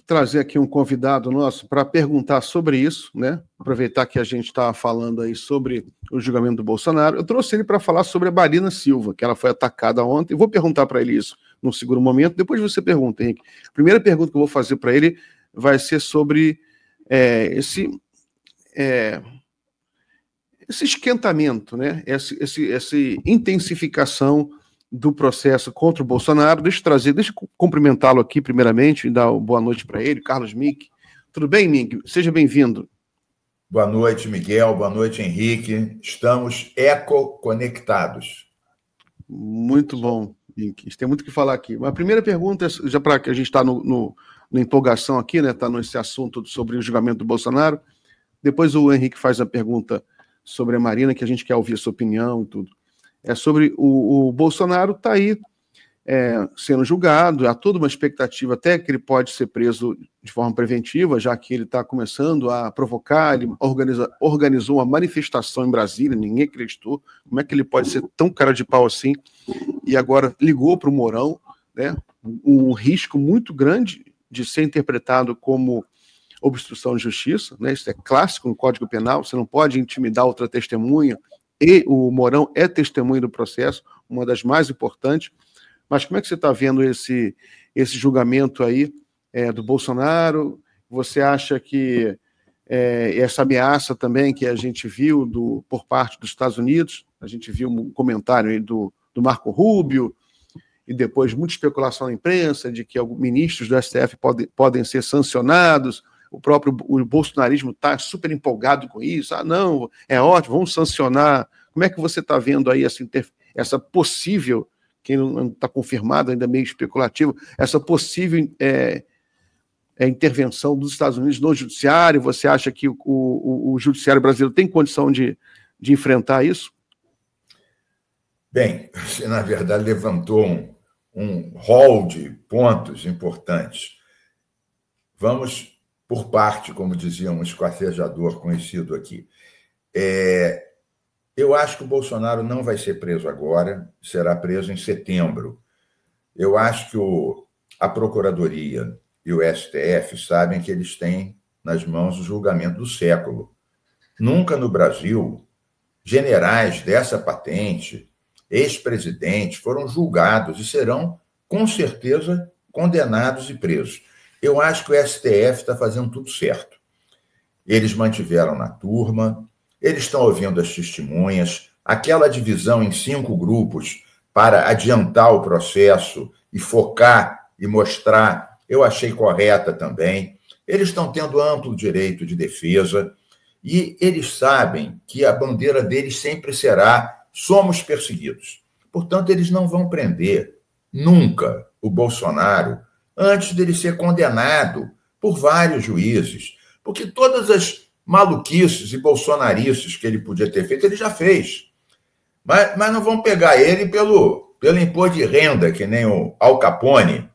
Trazer aqui um convidado nosso para perguntar sobre isso, né? Aproveitar que a gente está falando aí sobre o julgamento do Bolsonaro. Eu trouxe ele para falar sobre a Marina Silva, que ela foi atacada ontem. Eu vou perguntar para ele isso num segundo momento. Depois você pergunta, Henrique. A primeira pergunta que eu vou fazer para ele vai ser sobre esse esquentamento, né? Essa intensificação do processo contra o Bolsonaro. Deixa eu cumprimentá-lo aqui primeiramente e dar uma boa noite para ele, Carlos Mink. Tudo bem, Mink? Seja bem-vindo. Boa noite, Miguel. Boa noite, Henrique. Estamos ecoconectados. Muito bom, Mink. Tem muito o que falar aqui. Mas a primeira pergunta, já para que a gente está na empolgação aqui, né? Está nesse assunto sobre o julgamento do Bolsonaro. Depois o Henrique faz a pergunta sobre a Marina, que a gente quer ouvir a sua opinião e tudo. É sobre o Bolsonaro está aí sendo julgado, há toda uma expectativa até que ele pode ser preso de forma preventiva, já que ele está começando a provocar, ele organizou uma manifestação em Brasília, ninguém acreditou, como é que ele pode ser tão cara de pau assim, e agora ligou para o Mourão, né, um risco muito grande de ser interpretado como obstrução de justiça, né, isso é clássico no Código Penal, você não pode intimidar outra testemunha, e o Mourão é testemunha do processo, uma das mais importantes. Mas como é que você está vendo esse julgamento aí do Bolsonaro? Você acha que essa ameaça também que a gente viu por parte dos Estados Unidos, a gente viu um comentário aí do Marco Rubio, e depois muita especulação na imprensa de que alguns ministros do STF podem ser sancionados, o bolsonarismo está super empolgado com isso. Não, é ótimo, vamos sancionar. Como é que você está vendo aí essa possível, que não está confirmado, ainda meio especulativo, essa possível intervenção dos Estados Unidos no judiciário? Você acha que o judiciário brasileiro tem condição de enfrentar isso? Bem, você, na verdade, levantou um rol de pontos importantes. Vamos por parte, como dizia um esquartejador conhecido aqui. Eu acho que o Bolsonaro não vai ser preso agora, será preso em setembro. Eu acho que a Procuradoria e o STF sabem que eles têm nas mãos o julgamento do século. Nunca no Brasil, generais dessa patente, ex-presidentes, foram julgados e serão, com certeza, condenados e presos. Eu acho que o STF está fazendo tudo certo. Eles mantiveram na turma, eles estão ouvindo as testemunhas, aquela divisão em 5 grupos para adiantar o processo e focar e mostrar, eu achei correta também. Eles estão tendo amplo direito de defesa e eles sabem que a bandeira deles sempre será: somos perseguidos. Portanto, eles não vão prender nunca o Bolsonaro antes dele ser condenado por vários juízes, porque todas as maluquices e bolsonarices que ele podia ter feito, ele já fez. Mas não vão pegar ele pelo imposto de renda, que nem o Al Capone.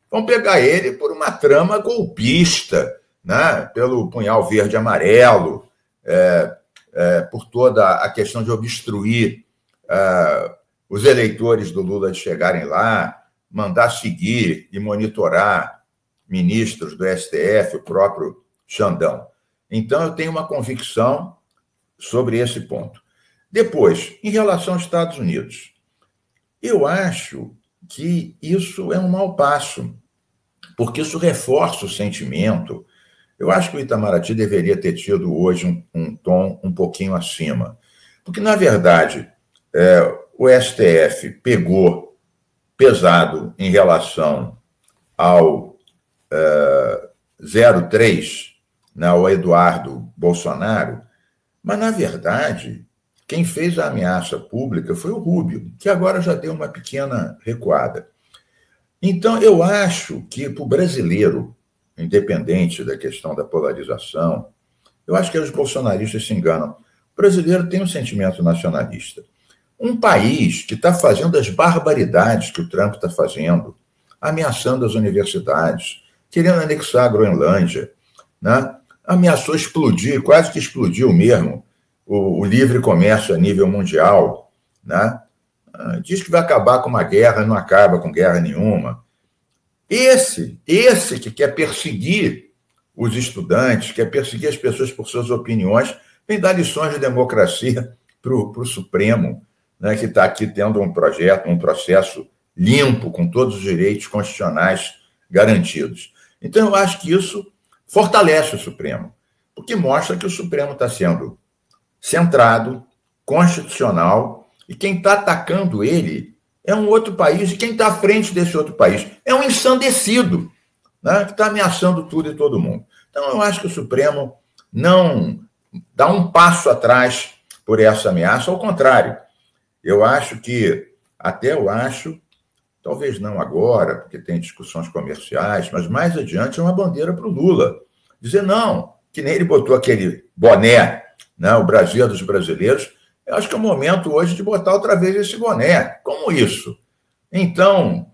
Vão pegar ele por uma trama golpista, né? Pelo punhal verde e amarelo, por toda a questão de obstruir os eleitores do Lula de chegarem lá, mandar seguir e monitorar ministros do STF, o próprio Xandão. Então, eu tenho uma convicção sobre esse ponto. Depois, em relação aos Estados Unidos, eu acho que isso é um mau passo, porque isso reforça o sentimento. Eu acho que o Itamaraty deveria ter tido hoje um tom um pouquinho acima, porque, na verdade, o STF pegou pesado em relação ao 03, né, ao Eduardo Bolsonaro, mas, na verdade, quem fez a ameaça pública foi o Rubio, que agora já deu uma pequena recuada. Então, eu acho que, para o brasileiro, independente da questão da polarização, eu acho que os bolsonaristas se enganam. O brasileiro tem um sentimento nacionalista. Um país que está fazendo as barbaridades que o Trump está fazendo, ameaçando as universidades, querendo anexar a Groenlândia, né? Ameaçou explodir, quase que explodiu mesmo, o livre comércio a nível mundial, né? Diz que vai acabar com uma guerra, não acaba com guerra nenhuma. Esse que quer perseguir os estudantes, quer perseguir as pessoas por suas opiniões, vem dar lições de democracia para o Supremo, né, que está aqui tendo um processo limpo, com todos os direitos constitucionais garantidos. Então, eu acho que isso fortalece o Supremo, porque mostra que o Supremo está sendo centrado, constitucional, e quem está atacando ele é um outro país, e quem está à frente desse outro país é um ensandecido, né, que está ameaçando tudo e todo mundo. Então, eu acho que o Supremo não dá um passo atrás por essa ameaça, ao contrário. Eu acho, talvez não agora, porque tem discussões comerciais, mas mais adiante é uma bandeira para o Lula. Dizer não, que nem ele botou aquele boné, né, o Brasil é dos brasileiros, eu acho que é o momento hoje de botar outra vez esse boné. Como isso? Então,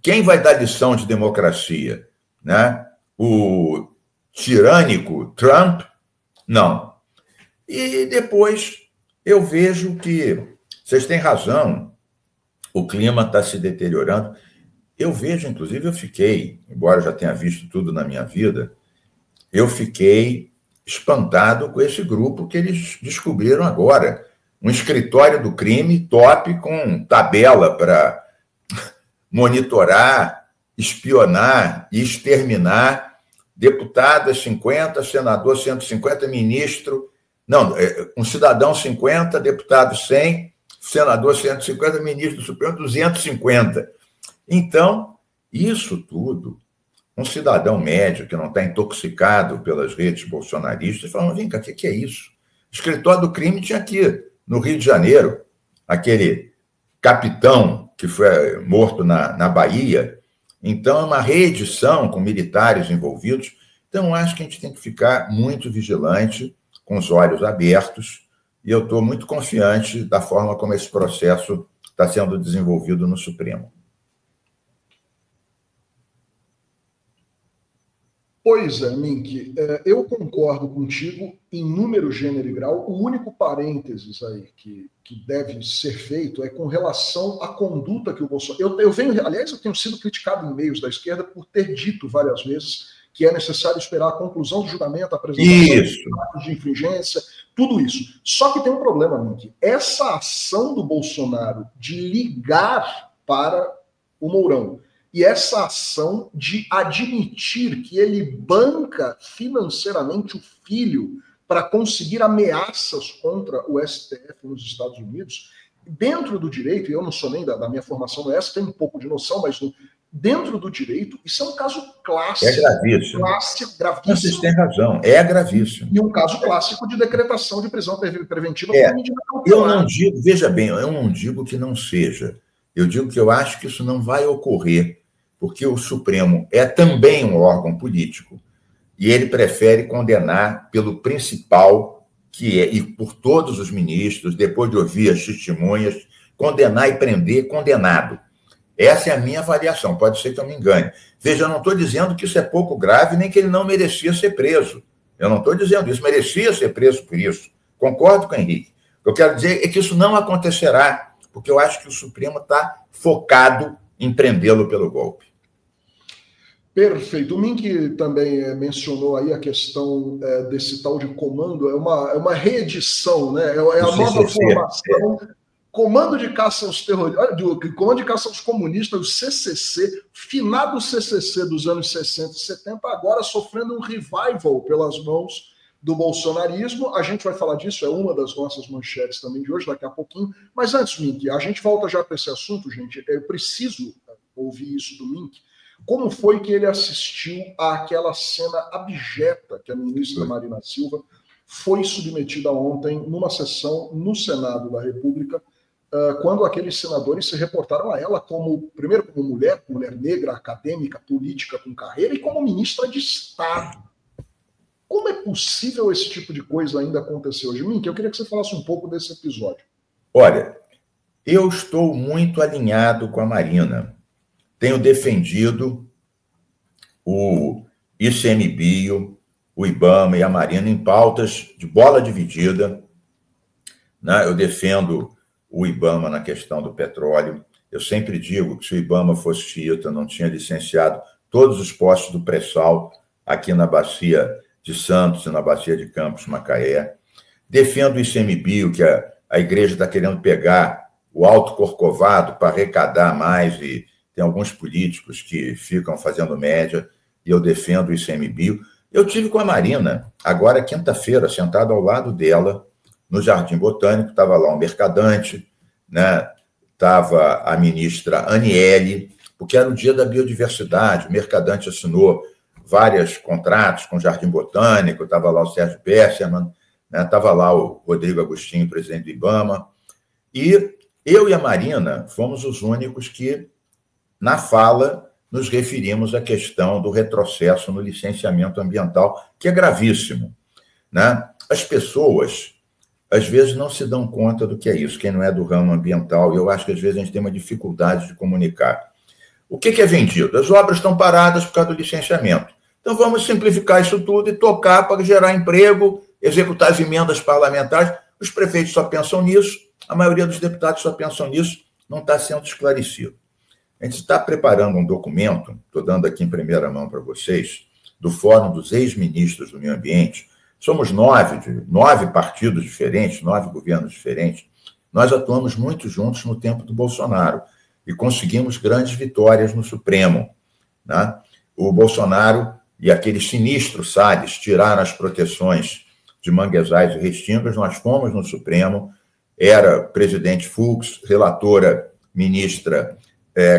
quem vai dar lição de democracia? Né? O tirânico Trump? Não. E depois eu vejo que, vocês têm razão, o clima está se deteriorando. Eu vejo, inclusive, embora eu já tenha visto tudo na minha vida, eu fiquei espantado com esse grupo que eles descobriram agora. Um escritório do crime top com tabela para monitorar, espionar e exterminar deputadas 50, senador 150, ministro... Não, um cidadão 50, deputado 100, senador 150, ministro do Supremo 250. Então, isso tudo, um cidadão médio que não está intoxicado pelas redes bolsonaristas, falando, vem cá, o que é isso? O escritório do crime tinha aqui, no Rio de Janeiro, aquele capitão que foi morto na Bahia. Então, é uma reedição com militares envolvidos. Então, acho que a gente tem que ficar muito vigilante, com os olhos abertos, e eu estou muito confiante da forma como esse processo está sendo desenvolvido no Supremo. Pois é, Mink, eu concordo contigo em número, gênero e grau. O único parênteses aí que deve ser feito é com relação à conduta que o Bolsonaro... Aliás, eu tenho sido criticado em meios da esquerda por ter dito várias vezes que é necessário esperar a conclusão do julgamento, a apresentação de infringência, tudo isso. Só que tem um problema, Mink. Essa ação do Bolsonaro de ligar para o Mourão e essa ação de admitir que ele banca financeiramente o filho para conseguir ameaças contra o STF nos Estados Unidos, dentro do direito, e eu não sou nem da minha formação no STF, tenho um pouco de noção, mas dentro do direito, isso é um caso clássico. É gravíssimo. Gravíssimo. Vocês têm razão, é gravíssimo. E um caso clássico de decretação de prisão preventiva por medida cautelar. Eu não digo, veja bem, eu não digo que não seja. Eu digo que eu acho que isso não vai ocorrer, porque o Supremo é também um órgão político e ele prefere condenar pelo principal, que é, e por todos os ministros, depois de ouvir as testemunhas, condenar e prender condenado. Essa é a minha avaliação, pode ser que eu me engane. Veja, eu não estou dizendo que isso é pouco grave, nem que ele não merecia ser preso. Eu não estou dizendo isso, merecia ser preso por isso. Concordo com o Henrique. O que eu quero dizer é que isso não acontecerá, porque eu acho que o Supremo está focado em prendê-lo pelo golpe. Perfeito. O Mink também mencionou aí a questão desse tal de comando, é uma reedição, né? É a nova formação. Comando de caça aos terroristas, comando de caça aos comunistas, o CCC, finado CCC dos anos 60 e 70, agora sofrendo um revival pelas mãos do bolsonarismo. A gente vai falar disso, é uma das nossas manchetes também de hoje, daqui a pouquinho. Mas antes, Mink, a gente volta já para esse assunto, gente. Eu preciso ouvir isso do Mink. Como foi que ele assistiu àquela cena abjeta que a ministra Marina Silva foi submetida ontem numa sessão no Senado da República, quando aqueles senadores se reportaram a ela primeiro como mulher negra, acadêmica, política com carreira, e como ministra de Estado. Como é possível esse tipo de coisa ainda acontecer hoje? Mink, eu queria que você falasse um pouco desse episódio. Olha, eu estou muito alinhado com a Marina. Tenho defendido o ICMBio, o IBAMA e a Marina em pautas de bola dividida. Né? Eu defendo o IBAMA na questão do petróleo. Eu sempre digo que se o IBAMA fosse xiita, não tinha licenciado todos os postos do pré-sal aqui na Bacia de Santos e na Bacia de Campos, Macaé. Defendo o ICMBio, que a igreja está querendo pegar o Alto Corcovado para arrecadar mais, e tem alguns políticos que ficam fazendo média, e eu defendo o ICMBio. Eu tive com a Marina, agora quinta-feira, sentado ao lado dela, no Jardim Botânico, estava lá um mercadante, né? Estava a ministra Aniele, porque era o dia da biodiversidade, o mercadante assinou vários contratos com o Jardim Botânico, estava lá o Sérgio Besserman, né? Estava lá o Rodrigo Agostinho, presidente do IBAMA, e eu e a Marina fomos os únicos que, na fala, nos referimos à questão do retrocesso no licenciamento ambiental, que é gravíssimo, né? As pessoas, às vezes, não se dão conta do que é isso, quem não é do ramo ambiental, e eu acho que, às vezes, a gente tem uma dificuldade de comunicar. O que é vendido? As obras estão paradas por causa do licenciamento. Então, vamos simplificar isso tudo e tocar para gerar emprego, executar as emendas parlamentares. Os prefeitos só pensam nisso, a maioria dos deputados só pensam nisso, não está sendo esclarecido. A gente está preparando um documento, estou dando aqui em primeira mão para vocês, do Fórum dos Ex-Ministros do Meio Ambiente. Somos 9 partidos diferentes, 9 governos diferentes. Nós atuamos muito juntos no tempo do Bolsonaro e conseguimos grandes vitórias no Supremo, né? O Bolsonaro e aquele sinistro Salles tiraram as proteções de manguezais e restingas, nós fomos no Supremo, era presidente Fux, relatora ministra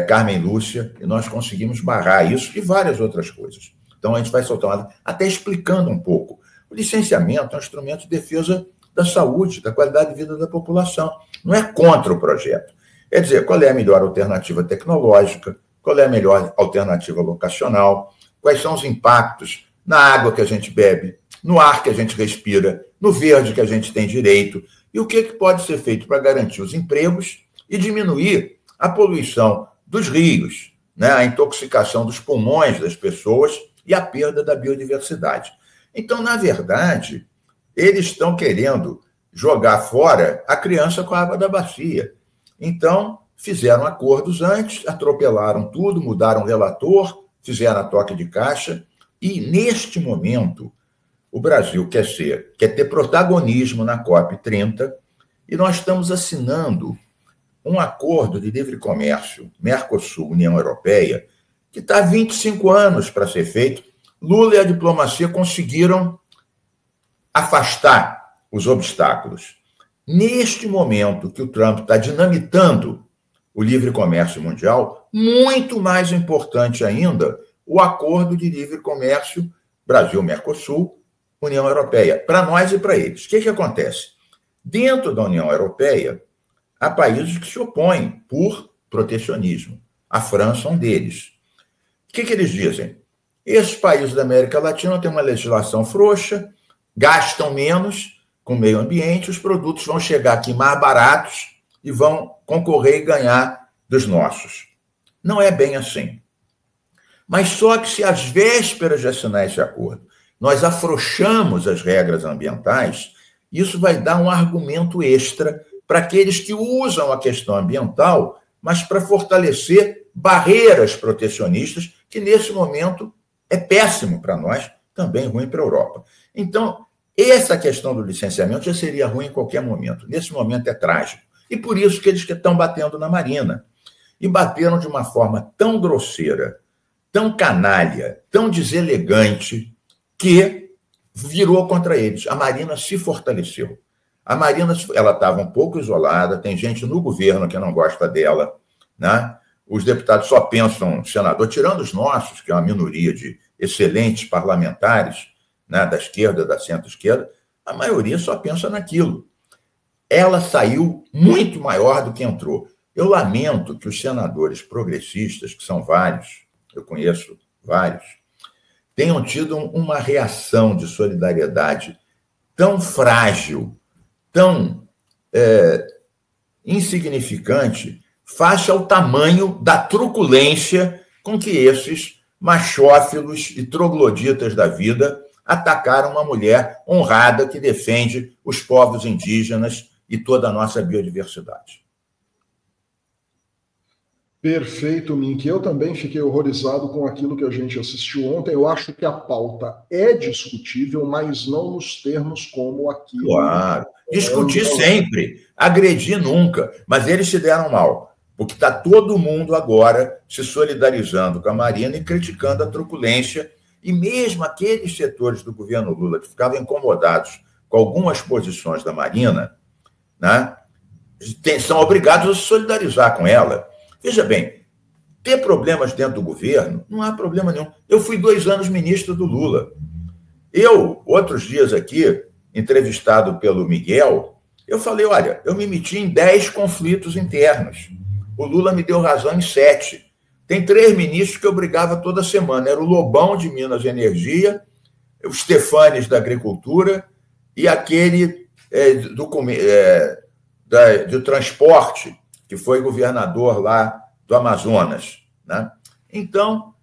Carmen Lúcia, e nós conseguimos barrar isso e várias outras coisas. Então, a gente vai soltar até explicando um pouco. O licenciamento é um instrumento de defesa da saúde, da qualidade de vida da população. Não é contra o projeto. É dizer, qual é a melhor alternativa tecnológica, qual é a melhor alternativa locacional, quais são os impactos na água que a gente bebe, no ar que a gente respira, no verde que a gente tem direito, e o que pode ser feito para garantir os empregos e diminuir a poluição dos rios, né, a intoxicação dos pulmões das pessoas e a perda da biodiversidade. Então, na verdade, eles estão querendo jogar fora a criança com a água da bacia. Então, fizeram acordos antes, atropelaram tudo, mudaram o relator, fizeram a toque de caixa, e, neste momento, o Brasil quer ter protagonismo na COP30, e nós estamos assinando um acordo de livre comércio, Mercosul-União Europeia, que está há 25 anos para ser feito. Lula e a diplomacia conseguiram afastar os obstáculos. Neste momento que o Trump está dinamitando o livre comércio mundial, muito mais importante ainda, o acordo de livre comércio Brasil-Mercosul, União Europeia, para nós e para eles. O que acontece? Dentro da União Europeia, há países que se opõem por protecionismo. A França é um deles. O que eles dizem? Esses países da América Latina têm uma legislação frouxa, gastam menos com o meio ambiente, os produtos vão chegar aqui mais baratos e vão concorrer e ganhar dos nossos. Não é bem assim. Mas só que se às vésperas de assinar esse acordo, nós afrouxamos as regras ambientais, isso vai dar um argumento extra para aqueles que usam a questão ambiental, mas para fortalecer barreiras protecionistas, que nesse momento é péssimo para nós, também ruim para a Europa. Então, essa questão do licenciamento já seria ruim em qualquer momento. Nesse momento é trágico. E por isso que eles estão batendo na Marina. E bateram de uma forma tão grosseira, tão canalha, tão deselegante, que virou contra eles. A Marina se fortaleceu. A Marina, ela estava um pouco isolada, tem gente no governo que não gosta dela, né? Os deputados só pensam, senador, tirando os nossos, que é uma minoria de excelentes parlamentares, né, da esquerda, da centro-esquerda, a maioria só pensa naquilo. Ela saiu muito maior do que entrou. Eu lamento que os senadores progressistas, que são vários, eu conheço vários, tenham tido uma reação de solidariedade tão frágil, tão insignificante, face ao tamanho da truculência com que esses machófilos e trogloditas da vida atacaram uma mulher honrada que defende os povos indígenas e toda a nossa biodiversidade. Perfeito, Mink. Eu também fiquei horrorizado com aquilo que a gente assistiu ontem. Eu acho que a pauta é discutível, mas não nos termos como aquilo. Claro. Discutir sempre, agredir nunca. Mas eles se deram mal, porque está todo mundo agora se solidarizando com a Marina e criticando a truculência. E mesmo aqueles setores do governo Lula que ficavam incomodados com algumas posições da Marina, né, são obrigados a se solidarizar com ela. Veja bem, ter problemas dentro do governo não há problema nenhum. Eu fui 2 anos ministro do Lula. Eu, outros dias aqui, entrevistado pelo Miguel, eu falei, olha, eu me meti em 10 conflitos internos. O Lula me deu razão em 7. Tem 3 ministros que eu brigava toda semana. Era o Lobão, de Minas e Energia, o Stefanes, da Agricultura, e aquele do transporte, que foi governador lá do Amazonas, né? Então,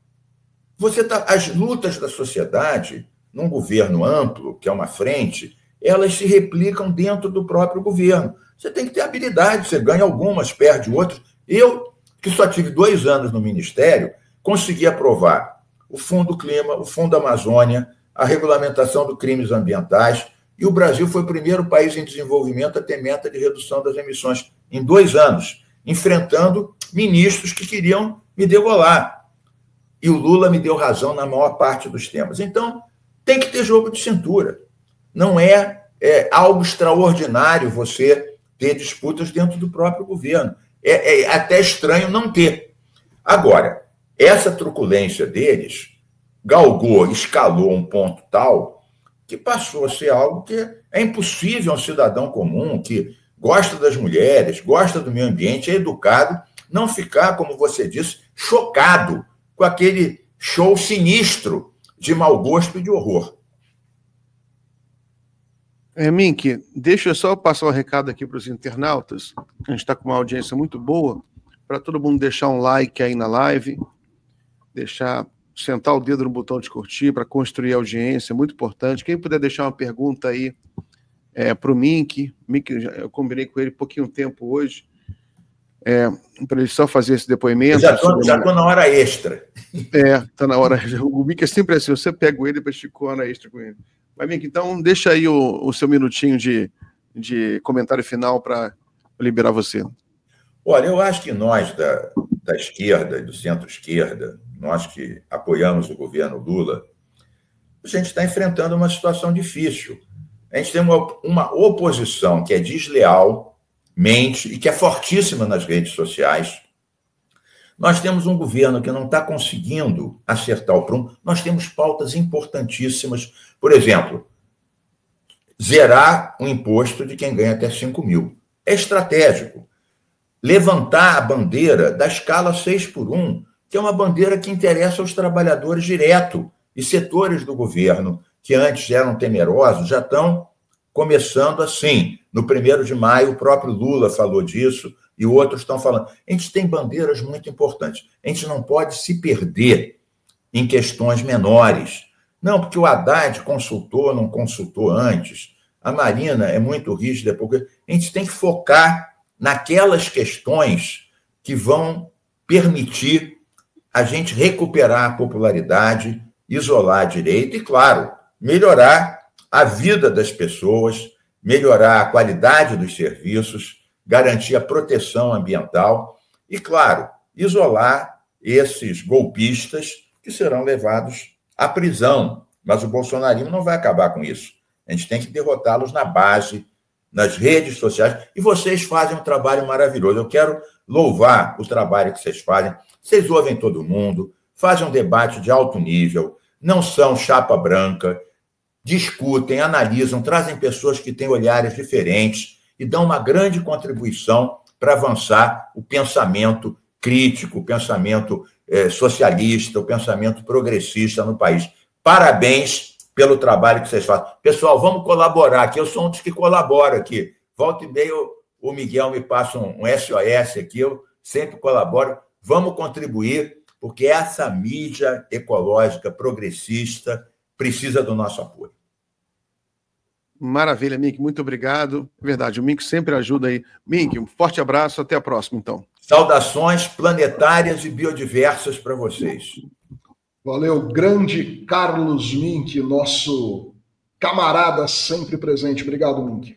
as lutas da sociedade, num governo amplo, que é uma frente, elas se replicam dentro do próprio governo. Você tem que ter habilidade, você ganha algumas, perde outras. Eu, que só tive 2 anos no Ministério, consegui aprovar o Fundo Clima, o Fundo Amazônia, a regulamentação dos crimes ambientais, e o Brasil foi o primeiro país em desenvolvimento a ter meta de redução das emissões em 2 anos, enfrentando ministros que queriam me degolar. E o Lula me deu razão na maior parte dos temas. Então, tem que ter jogo de cintura. Não é algo extraordinário você ter disputas dentro do próprio governo. É até estranho não ter. Agora, essa truculência deles galgou, escalou um ponto tal que passou a ser algo que é impossível a um cidadão comum que gosta das mulheres, gosta do meio ambiente, é educado, não ficar, como você disse, chocado com aquele show sinistro de mau gosto e de horror. Mink, deixa eu só passar um recado aqui para os internautas. A gente está com uma audiência muito boa, para todo mundo deixar um like aí na live, sentar o dedo no botão de curtir para construir a audiência, é muito importante. Quem puder deixar uma pergunta aí para o Mink, eu combinei com ele pouquinho tempo hoje, para ele só fazer esse depoimento. Já estou na hora extra. Está na hora. O Mink é sempre assim, você pega ele e depois fica com hora extra com ele. Mas, Mink, então deixa aí o seu minutinho de comentário final para liberar você. Olha, eu acho que nós da esquerda e do centro-esquerda, nós que apoiamos o governo Lula, a gente está enfrentando uma situação difícil. A gente tem uma oposição que é desleal, mente e que é fortíssima nas redes sociais. Nós temos um governo que não está conseguindo acertar o prumo. Nós temos pautas importantíssimas. Por exemplo, zerar o imposto de quem ganha até 5 mil. É estratégico. Levantar a bandeira da escala 6x1, que é uma bandeira que interessa aos trabalhadores direto, e setores do governo que antes eram temerosos já estão começando assim. No 1º de maio, o próprio Lula falou disso e outros estão falando. A gente tem bandeiras muito importantes. A gente não pode se perder em questões menores. Não, porque o Haddad consultou, não consultou antes. A Marina é muito rígida, porque a gente tem que focar naquelas questões que vão permitir a gente recuperar a popularidade, isolar a direita e, claro, melhorar a vida das pessoas, melhorar a qualidade dos serviços, garantir a proteção ambiental e, claro, isolar esses golpistas que serão levados à prisão. Mas o bolsonarismo não vai acabar com isso. A gente tem que derrotá-los na base, nas redes sociais, e vocês fazem um trabalho maravilhoso. Eu quero louvar o trabalho que vocês fazem. Vocês ouvem todo mundo, fazem um debate de alto nível, não são chapa branca, discutem, analisam, trazem pessoas que têm olhares diferentes e dão uma grande contribuição para avançar o pensamento crítico, o pensamento socialista, o pensamento progressista no país. Parabéns pelo trabalho que vocês fazem. Pessoal, vamos colaborar aqui. Eu sou um dos que colabora aqui. Volta e meia, o Miguel me passa um SOS aqui, eu sempre colaboro. Vamos contribuir, porque essa mídia ecológica progressista precisa do nosso apoio. Maravilha, Mink, muito obrigado. É verdade, o Mink sempre ajuda aí. Mink, um forte abraço, até a próxima, então. Saudações planetárias e biodiversas para vocês. Valeu, grande Carlos Mink, nosso camarada sempre presente. Obrigado, Mink.